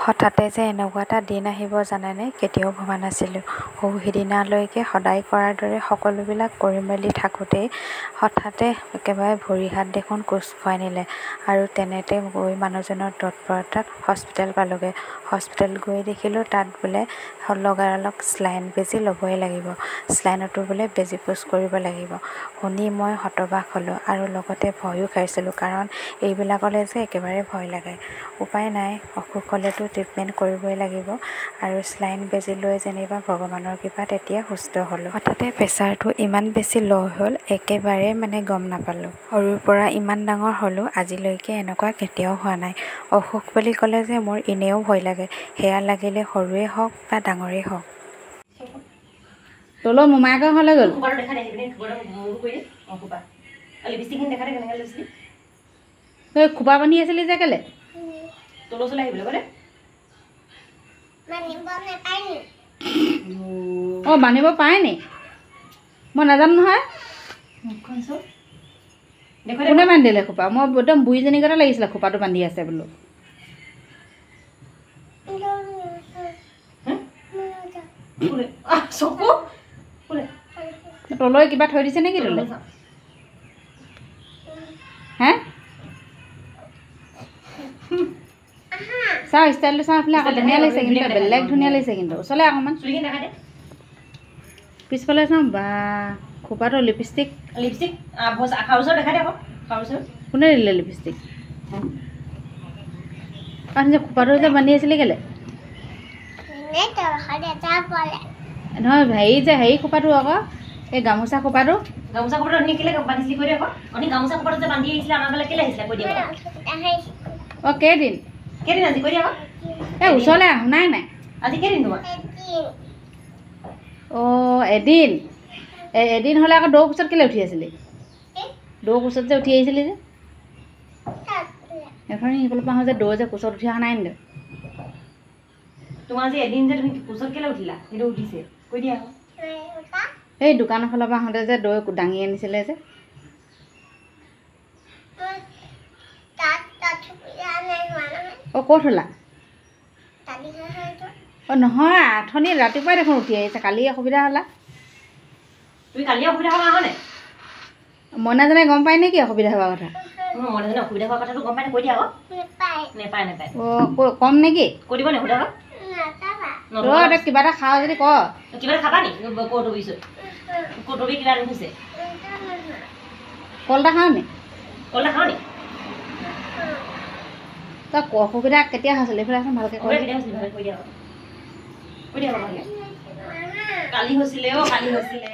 হঠাতে যে এনেকুৱা এটা দিন আহিব জানেনে, কেতিয়াও ভবা নাছিলোঁ। সিদিনালৈকে সদায় কৰাৰ দৰে সকলোবিলাক কৰি মেলি থাকোঁতেই হঠাতে একেবাৰে ভৰি হাত দেখোন কোচ খুৱাই নিলে আৰু তেনেতে গৈ মানুহজনৰ তৎপৰতাত হস্পিটেল পালোঁগৈ। হস্পিটেল গৈ দেখিলোঁ তাত বোলে লগালগ স্লাইন বেজী ল'বই লাগিব, স্লাইনতো বোলে বেজী পোষ্ট কৰিব লাগিব। শুনি মই হতবাক হ'লোঁ আৰু লগতে ভয়ো খাইছিলোঁ, কাৰণ এইবিলাকলৈ যে একেবাৰে ভয় লাগে। উপায় নাই, অসুখ হ'লেতো ট্ৰিটমেণ্ট কৰিবই লাগিব আৰু স্লাইন বেজী লৈ যেনিবা ভগৱানৰ কৃপাত এতিয়া সুস্থ হ'লোঁ। হঠাতে প্ৰেছাৰটো ইমান বেছি ল' হ'ল, একেবাৰে গম নাপালোঁ। সৰুৰ পৰা ইমান ডাঙৰ হ'লোঁ, আজিলৈকে এনেকুৱা কেতিয়াও হোৱা নাই। অসুখ বুলি ক'লে যে মোৰ এনেও ভয় লাগে, সেয়া লাগিলে সৰুৱে হওক বা ডাঙৰেই হওক। তলৰ মোমায়েকৰ ঘৰলৈ গ'ল। তই খোপা বান্ধি আছিলি যে কেলে? অঁ, বান্ধিব পাৰে নি? মই নাজানো নহয়। কোনে বান্ধিলে খোপা? মই একদম বুঢ়ীজনীৰ কথা লাগিছিলে খোপাটো বান্ধি আছে বোলো। তলৈ কিবা থৈ দিছে নেকি তলৈ? হে, চাওঁ ষ্টাইলটো চাওঁ, এইফালে আকৌ ধুনীয়া লাগিছে কিন্তু, বেলেগ ধুনীয়া লাগিছে কিন্তু। ওচৰলৈ অকণমান পিছফালে চাওঁ। বা খোপাটো লিপষ্টিক কোনে দিলে লিপষ্টিক? খোপাটো যে বান্ধি আছিলি কেলে? নহয়, হেৰি যে হেৰি খোপাটো আকৌ, এই গামোচা খোপাটো। অঁ, কেইদিন? এই ওচৰলৈ শুনাই নাই। অঁ, এদিন। এদিন হ'লে আকৌ দৌৰ কোচত কেলৈ উঠি আছিলি? দৌৰ কোচত যে উঠি আহিছিলি যে, এখন সিফালৰ পৰা আহোঁ যে দৌৰ যে কোচত উঠি অহা নাই নি? তোমাৰ যে এদিন যে তুমি কোচত কেলৈ উঠিলা? সেইটো উঠিছে, কৈ দিয়া আকৌ। এই দোকানৰ ফালৰ পৰা আহোঁতে যে দৈ দাঙি আনিছিলে যে। অঁ, ক'ত হ'লা? অঁ, নহয়, আঠনি ৰাতিপুৱাই দেখোন উঠি আহিছে, কালি অসুবিধা হ'লা। তুমি কালি অসুবিধা হোৱা হয়নে? মইনাজনে গম পায় নেকি অসুবিধা হোৱা কথা? মইনাজনে অসুবিধা হোৱা কথাটো গম পাই, কৈ দিয়া আকৌ। নেপায়। অঁ, কম নেকি? কৈ দিব নে সুধা আকৌ? তই কিবা এটা খাওঁ যদি ক। কিবা এটা খাবা নি? কৌটবি কিবা হৈছে। কল এটা খাওঁ নি? কল এটা খাওঁ নি? তই অসুবিধা কেতিয়া হৈছিল? এইফালে আছোন, ভালকৈ কৈ দিয়া। কালি হৈছিলে, অ' কালি হৈছিলে।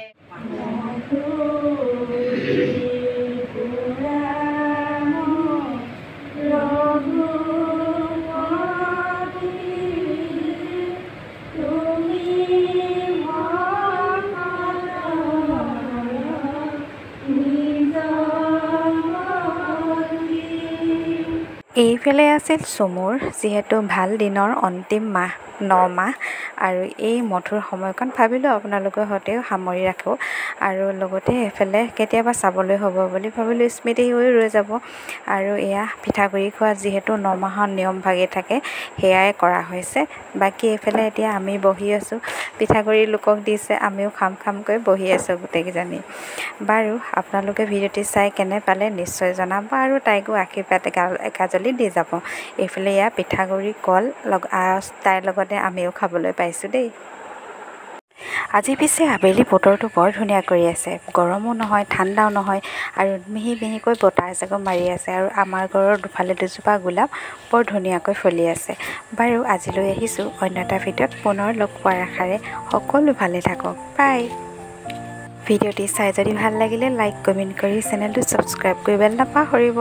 এইফালে আছিল চুমুৰ, যিহেতু ভাল দিনৰ অন্তিম মাহ, 9 মাহ, আৰু এই মধুৰ সময়কণ ভাবিলোঁ আপোনালোকৰ সৈতেও সামৰি ৰাখোঁ। আৰু লগতে এইফালে কেতিয়াবা চাবলৈ হ'ব বুলি ভাবিলোঁ, স্মৃতি হৈ ৰৈ যাব। আৰু এয়া পিঠাগুড়ি খোৱা, যিহেতু 9 মাহৰ নিয়ম ভাগি থাকে, সেয়াই কৰা হৈছে। বাকী এইফালে এতিয়া আমি বহি আছোঁ, পিঠাগুড়ি লোকক দিছে, আমিও খামকৈ বহি আছোঁ গোটেইকেইজনী। বাৰু, আপোনালোকে ভিডিঅ'টি চাই কেনে পালে নিশ্চয় জনাব আৰু তাইকো আশীৰ্বাদ একাজলি দি যাব। এইফালে এয়া পিঠাগুড়ি, কল তাইৰ লগতে আমিও খাবলৈ পাইছোঁ দেই। আজি পিছে আবেলি বতৰটো বৰ ধুনীয়া কৰি আছে, গৰমো নহয়, ঠাণ্ডাও নহয়, আৰু মিহি মিহিকৈ বতাহ এজাকো মাৰি আছে। আৰু আমাৰ ঘৰৰ দুফালে দুজোপা গোলাপ বৰ ধুনীয়াকৈ ফুলি আছে। বাৰু, আজিলৈ আহিছোঁ অন্য এটা ভিডিঅ'ত, পুনৰ লগ পোৱাৰ আশাৰে সকলো ভালে থাকক, বাই। ভিডিঅ'টি চাই যদি ভাল লাগিলে লাইক, কমেণ্ট কৰি চেনেলটো ছাবস্ক্ৰাইব কৰিবলৈ নাপাহৰিব।